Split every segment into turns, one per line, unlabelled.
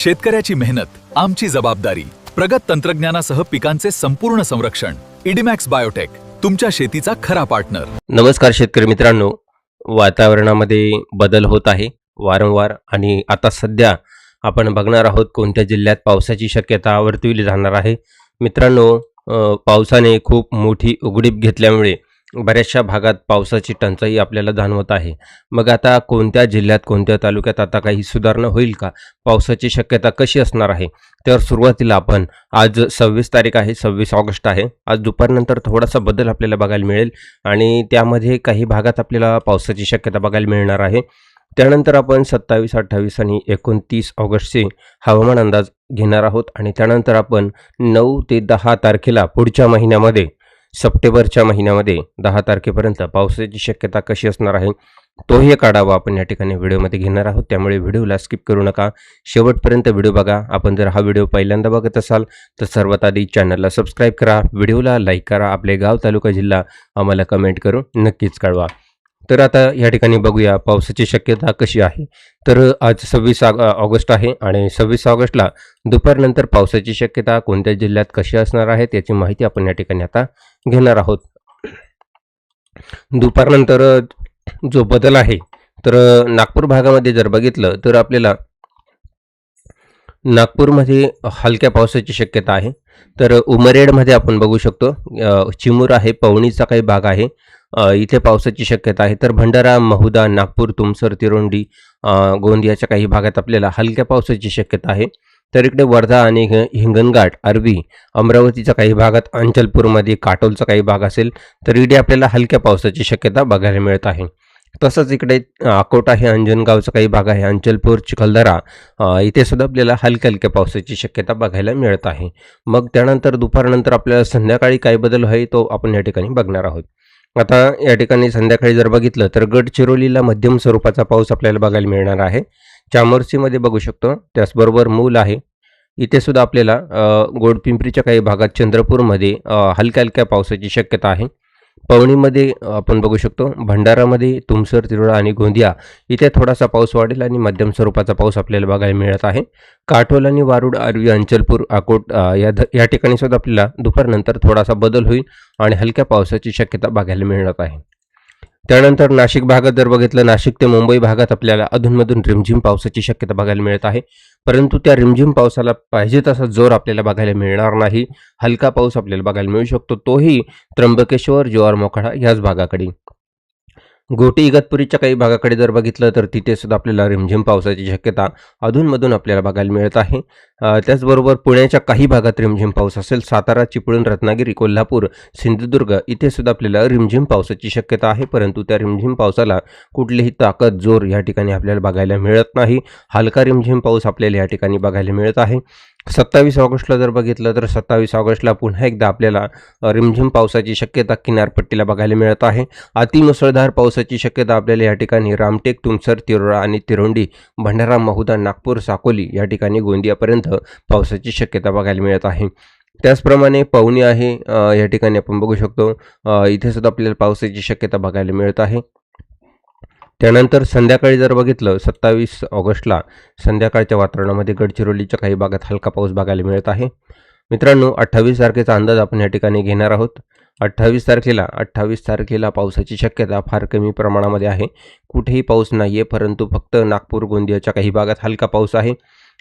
शेतकऱ्याची मेहनत आमची जबाबदारी. प्रगत तंत्रज्ञानासह पिकांचे संपूर्ण संरक्षण. इडीमॅक्स बायोटेक, तुमच्या शेतीचा खरा पार्टनर.
नमस्कार शेतकरी मित्रांनो, वातावरणामध्ये बदल होत आहे वारंवार आणि आता सध्या आपण बघणार आहोत कोणत्या जिल्ह्यात पावसाची शक्यता वर्तविली जाणार आहे. मित्रांनो, पावसाने खूप मोठी उघडीप घेतल्यामुळे बऱ्याचशा भागात पावसाची टंचाई आपल्याला जाणवत आहे. मग आता कोणत्या जिल्ह्यात कोणत्या तालुक्यात आता काही सुधारणा होईल का, पावसाची शक्यता कशी असणार आहे, तर सुरुवातीला आपण आज 26 तारीख आहे, 26 ऑगस्ट आहे. आज दुपारनंतर थोडासा बदल आपल्याला बघायला मिळेल आणि त्यामध्ये काही भागात आपल्याला पावसाची शक्यता बघायला मिळणार आहे. त्यानंतर आपण 27, 28 आणि 29 ऑगस्टचे हवामान अंदाज घेणार आहोत आणि त्यानंतर आपण 9 ते 10 तारखेला पुढच्या महिन्यामध्ये सप्टेंबरच्या महिन्यामध्ये 10 तारखेपर्यंत पावसाची शक्यता कशी असणार आहे तोही एक आढावा आपण या ठिकाणी व्हिडिओमध्ये घेणार आहोत. त्यामुळे व्हिडिओला स्किप करू नका, शेवटपर्यंत व्हिडिओ बघा. आपण जर हा व्हिडिओ पहिल्यांदा बघत असाल तर सर्वात आधी चॅनलला सबस्क्राईब करा, व्हिडिओला लाईक करा, आपले गाव तालुका जिल्हा आम्हाला कमेंट करून नक्कीच कळवा. तर आता या ठिकाणी बघूया पावसाची शक्यता कशी आहे. तर आज 26 ऑगस्ट आहे आणि 26 ऑगस्टला दुपारनंतर पावसाची शक्यता कोणत्या जिल्ह्यात कशी असणार आहे त्याची माहिती आपण या ठिकाणी आता घेणार आहोत. दुपारनंतर जो बदल आहे तर नागपूर भागामध्ये जर बघितलं तर आपल्याला नागपूरमध्ये हलक्या पावसाची शक्यता आहे. तर उमरेडमध्ये आपण बघू शकतो, चिमूर आहे, पवनीचा काही भाग आहे, इथे पावसाची शक्यता आहे. तर भंडारा, महुदा, नागपूर, तुमसर, तिरोंडी, गोंदियाच्या काही भागात आपल्याला हलक्या पावसाची शक्यता आहे. तर इकडे वर्धा आणि हिंगणघाट, अरबी, अमरावतीच्या काही भागात, अंचलपूरमध्ये काटोलचा काही भाग असेल तर इकडे आपल्याला हलक्या पावसाची शक्यता बघायला मिळत आहे. तसंच इकडे अकोट आहे, अंजनगावचा काही भाग आहे, अंचलपूर, चिखलदरा, इथे सुद्धा आपल्याला हलक्या हलक्या पावसाची शक्यता बघायला मिळत आहे. मग त्यानंतर दुपारनंतर आपल्याला संध्याकाळी काय बदल आहे तो आपण या ठिकाणी बघणार आहोत. आता या ठिकाणी संध्याकाळी जर बघितलं तर गडचिरोलीला मध्यम स्वरूपाचा पाऊस आपल्याला बघायला मिळणार आहे. चामोर्सीमध्ये बघू शकतो, त्याचबरोबर मूल आहे, इथे सुद्धा आपल्याला गोडपिंपरीच्या काही भागात, चंद्रपूरमध्ये हलक्या हलक्या पावसाची शक्यता आहे. पवनीमध्ये आपण बघू शकतो, भंडारामध्ये, तुमसर, तिरोडा आणि गोंदिया इथे थोडासा पाऊस वाढेल आणि मध्यम स्वरूपाचा पाऊस आपल्याला बघायला मिळत आहे. काटोल आणि वारूड, अरवी, अंचलपूर, अकोट या ठिकाणी सुद्धा आपल्याला दुपारनंतर थोडासा बदल होईल आणि हलक्या पावसाची शक्यता बघायला मिळत आहे. त्यानंतर नाशिक भागात जर बघितलं, नाशिक ते मुंबई भागात आपल्याला अधूनमधून रिमझिम पावसाची शक्यता बघायला मिळत आहे. परंतु त्या रिमझिम पावसाला पाहिजे तसा जोर आपल्याला बघायला मिळणार नाही. हलका पाऊस आपल्याला बघायला मिळू शकतो, तोही त्र्यंबकेश्वर, जव्हार, मोखाडा याच भागाकडे. घोटी, इगतपुरीच्या काही भागाकडे जर बघितलं तर तिथे सुद्धा आपल्याला रिमझिम पावसाची शक्यता अधूनमधून आपल्याला बघायला मिळत आहे. त्याचबरोबर पुण्याच्या काही भागात रिमझिम पाऊस असेल. सातारा, चिपळूण, रत्नागिरी, कोल्हापूर, सिंधुदुर्ग इथे सुद्धा आपल्याला रिमझिम पावसाची शक्यता आहे. परंतु त्या रिमझिम पावसाला कुठलीही ताकद, जोर या ठिकाणी आपल्याला बघायला मिळत नाही. हलका रिमझिम पाऊस आपल्याला या ठिकाणी बघायला मिळत आहे. 27 ऑगस्टला जर बघितलं तर 27 ऑगस्टला पुन्हा एकदा आपल्याला रिमझिम पावसाची शक्यता किनारपट्टीला बघायला मिळत आहे. अतिमुसळधार पावसाची शक्यता आपल्याला या ठिकाणी रामटेक, तुमसर, तिरोडा आणि तिरोंडी, भंडारा, महुदा, नागपूर, साकोली या ठिकाणी गोंदियापर्यंत पावसाची शक्यता बघायला मिळत आहे. त्याचप्रमाणे पवनी आहे, या ठिकाणी आपण बघू शकतो, इथे सुद्धा आपल्याला पावसाची शक्यता बघायला मिळत आहे. त्यानंतर संध्याकाळी जर बघितलं 27 ऑगस्टला संध्याकाळच्या वातावरणामध्ये गडचिरोलीच्या काही भागात हलका पाऊस बघायला मिळत आहे. मित्रांनो, 28 तारखेचा अंदाज आपण या ठिकाणी घेणार आहोत. 28 तारखेला पावसाची शक्यता फार कमी प्रमाणामध्ये आहे. कुठेही पाऊस नाही आहे, परंतु फक्त नागपूर, गोंदियाच्या काही भागात हलका पाऊस आहे.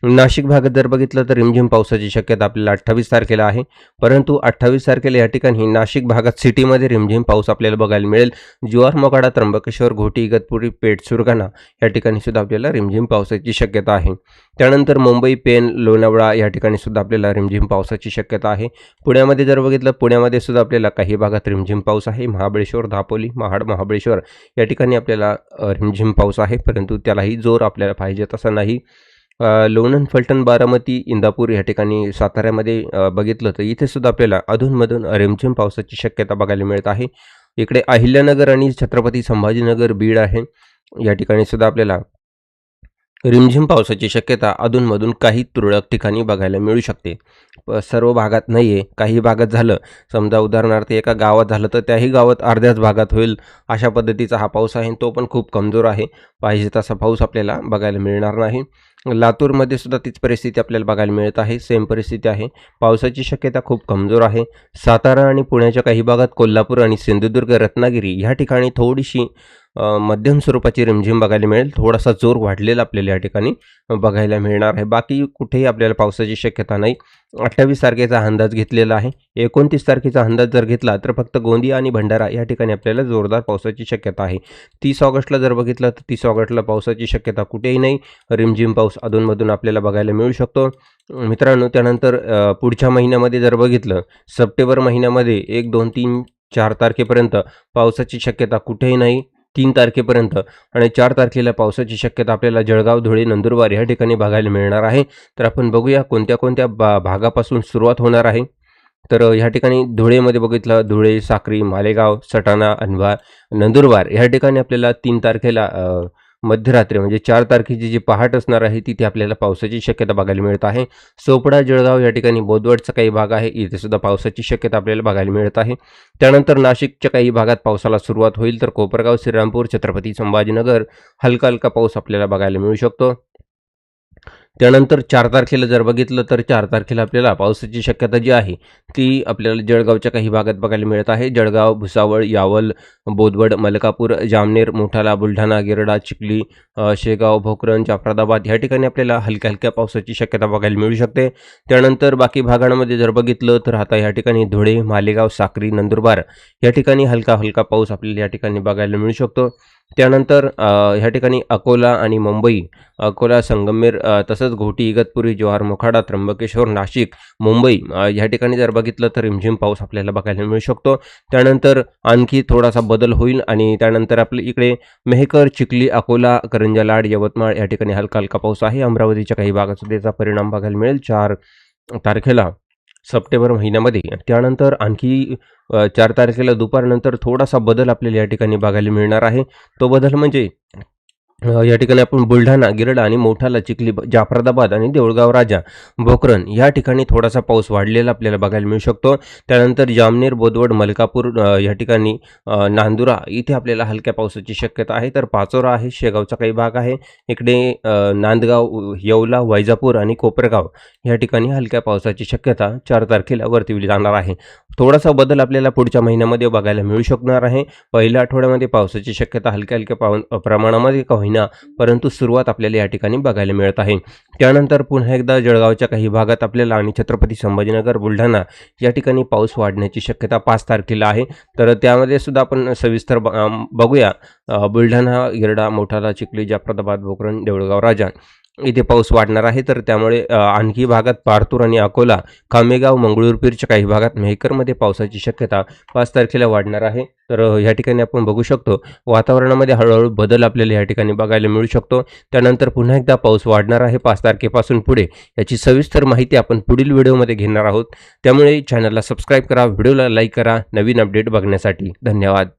नाशिक भागात जर बघितलं तर रिमझिम पावसाची शक्यता आपल्याला 28 तारखेला आहे. परंतु 28 तारखेला या ठिकाणी नाशिक भागात सिटीमध्ये रिमझिम पाऊस आपल्याला बघायला मिळेल. जव्हार, मोखाडा, त्र्यंबकेश्वर, घोटी, इगतपुरी, पेठ, सुरगाणा या ठिकाणी सुद्धा आपल्याला रिमझिम पावसाची शक्यता आहे. त्यानंतर मुंबई, पेन, लोणावळा या ठिकाणी सुद्धा आपल्याला रिमझिम पावसाची शक्यता आहे. पुण्यामध्ये जर बघितलं, पुण्यामध्ये सुद्धा आपल्याला काही भागात रिमझिम पाऊस आहे. महाबळेश्वर, दापोली, महाड, महाबळेश्वर या ठिकाणी आपल्याला रिमझिम पाऊस आहे, परंतु त्यालाही जोर आपल्याला पाहिजे तसा नाही. लोणंद, फलटण, बारामती, इंदापूर या ठिकाणी साताऱ्यामध्ये बघितलं तर इथे सुद्धा आपल्याला अधूनमधून रिमझिम पावसाची शक्यता बघायला मिळत आहे. इकडे अहिल्यानगर आणि छत्रपती संभाजीनगर, बीड आहे, या ठिकाणी सुद्धा आपल्याला रिमझिम पावसाची शक्यता अधूनमधून काही तुरळक ठिकाणी बघायला मिळू शकते. सर्व भागात नाही आहे, काही भागात झालं, समजा उदाहरणार्थ एका गावात झालं तर त्याही गावात अर्ध्याच भागात होईल, अशा पद्धतीचा हा पाऊस आहे. तो पण खूप कमजोर आहे, पाहिजे तसा पाऊस आपल्याला बघायला मिळणार नाही. लातूरमध्ये सुद्धा तीच परिस्थिती आपल्याला बघायला मिळत आहे. सेम परिस्थिती आहे. पावसाची शक्यता खूप कमजोर आहे. सातारा आणि पुण्याच्या काही भागात, कोल्हापूर आणि सिंधुदुर्ग, रत्नागिरी ह्या ठिकाणी थोडीशी मध्यम स्वरूपाची रिमझिम बघायला मिळेल. थोडासा जोर वाढलेला आपल्याला या ठिकाणी बघायला मिळणार आहे. बाकी कुठेही आपल्याला पावसाची शक्यता नाही. 28 तारखेचा अंदाज घेतलेला आहे. 29 तारखेचा अंदाज जर घेतला तर फक्त गोंदिया आणि भंडारा या ठिकाणी आपल्याला जोरदार पावसाची शक्यता आहे. 30 ऑगस्टला जर बघितलं तर 30 ऑगस्टला पावसाची शक्यता कुठेही नाही. रिमझिम पाऊस अधूनमधून आपल्याला बघायला मिळू शकतो. मित्रांनो, त्यानंतर पुढच्या महिन्यामध्ये जर बघितलं, सप्टेंबर महिन्यामध्ये 1, 2, 3, 4 तारखेपर्यंत पावसाची शक्यता कुठेही नाही. 3 तारखेपर्यंत आणि 4 तारखेला पावसाची शक्यता आपल्याला जळगाव, धुळे, नंदुरबार या ठिकाणी बघायला मिळणार आहे. तर आपण बघूया कोणत्या कोणत्या भागापासून सुरुवात होणार आहे. तर ह्या ठिकाणी धुळेमध्ये बघितलं, धुळे, साक्री, मालेगाव, सटाणा, अनवा, नंदुरबार ह्या ठिकाणी आपल्याला 3 तारखेला मध्यरात्री म्हणजे 4 तारखेची जी पहाट असणार आहे तिथे आपल्याला पावसाची शक्यता बघायला मिळत आहे. सोपडा, जळगाव या ठिकाणी बोदवडचा काही भाग आहे, इथे सुद्धा पावसाची शक्यता आपल्याला बघायला मिळत आहे. त्यानंतर नाशिकच्या काही भागात पावसाला सुरुवात होईल. तर कोपरगाव, श्रीरामपूर, छत्रपती संभाजीनगर हलका हलका पाऊस आपल्याला बघायला मिळू शकतो. त्यानंतर 4 तारखेला जर बघितलं तर 4 तारखेला आपल्याला पावसाची शक्यता जी आहे ती आपल्याला जळगावच्या काही भागात बघायला मिळत आहे. जळगाव, भुसावळ, यावल, बोदवड, मलकापूर, जामनेर, मोठाला, बुलढाणा, गिरडा, चिखली, शेगाव, भोकरन, जाफराबाद या ठिकाणी आपल्याला हलक्या हलक्या पावसाची शक्यता बघायला मिळू शकते. त्यानंतर बाकी भागांमध्ये जर बघितलं तर आता या ठिकाणी धुळे, मालेगाव, साक्री, नंदुरबार या ठिकाणी हलका हलका पाऊस आपल्याला या ठिकाणी बघायला मिळू शकतो. त्यानंतर ह्या ठिकाणी अकोला आणि मुंबई, अकोला, संगमनेर, तसंच घोटी, इगतपुरी, जव्हार, मोखाडा, त्र्यंबकेश्वर, नाशिक, मुंबई ह्या ठिकाणी जर बघितलं तर रिमझिम पाऊस आपल्याला बघायला मिळू शकतो. त्यानंतर आणखी थोडासा बदल होईल आणि त्यानंतर आपल्या इकडे मेहकर, चिखली, अकोला, करंजा, लाड, यवतमाळ या ठिकाणी हलका हलका पाऊस आहे. अमरावतीच्या काही भागात सुद्धा याचा परिणाम बघायला मिळेल 4 तारखेला सप्टेंबर महिन्यामध्ये. त्यानंतर आणखी 4 तारखेला दुपारनंतर थोडासा बदल आपल्याला या ठिकाणी बघायला मिळणार आहे. तो बदल म्हणजे या ठिकाणी आपण बुलढाणा, गिरडा आणि मोठाला, चिखली, जाफराबाद आणि देऊळगाव राजा, भोकरन या ठिकाणी थोडासा पाऊस वाढलेला आपल्याला बघायला मिळू शकतो. त्यानंतर जामनेर, बोदवड, मलकापूर या ठिकाणी, नांदुरा इथे आपल्याला हलक्या पावसाची शक्यता आहे. तर पाचोरा आहे, शेगावचा काही भाग आहे, इकडे नांदगाव, येवला, वैजापूर आणि कोपरगाव या ठिकाणी हलक्या पावसाची शक्यता 4 तारखेला वर्तवली जाणार आहे. थोडासा बदल आपल्याला पुढच्या महिन्यामध्ये बघायला मिळू शकणार आहे. पहिल्या आठवड्यामध्ये पावसाची शक्यता हलक्या हलक्या प्रमाणामध्ये का होईना परंतु सुरुवात आपल्याला या ठिकाणी बघायला मिळत आहे. त्यानंतर पुन्हा एकदा जळगावच्या काही भागात आपल्याला आणि छत्रपती संभाजीनगर, बुलढाणा या ठिकाणी पाऊस वाढण्याची शक्यता 5 तारखेला आहे. तर त्यामध्ये सुद्धा आपण सविस्तर बघूया. बुलढाणा, गिरडा, मोठाला, चिखली, जाफराबाद, भोकरन, देऊळगाव राजा इथे पाऊस वाढणार आहे. तर त्यामुळे आणखी भागात पारतूर आणि अकोला, कामेगाव, मंगळूरपीरच्या काही भागात मेहकरमध्ये पावसाची शक्यता 5 तारखेला वाढणार आहे. तर या ठिकाणी आपण बघू शकतो वातावरणामध्ये हळूहळू बदल आपल्याला या ठिकाणी बघायला मिळू शकतो. त्यानंतर पुन्हा एकदा पाऊस वाढणार आहे 5 तारखेपासून पुढे. याची सविस्तर माहिती आपण पुढील व्हिडिओमध्ये घेणार आहोत. त्यामुळे चॅनलला सबस्क्राईब करा, व्हिडिओला लाईक करा नवीन अपडेट बघण्यासाठी. धन्यवाद.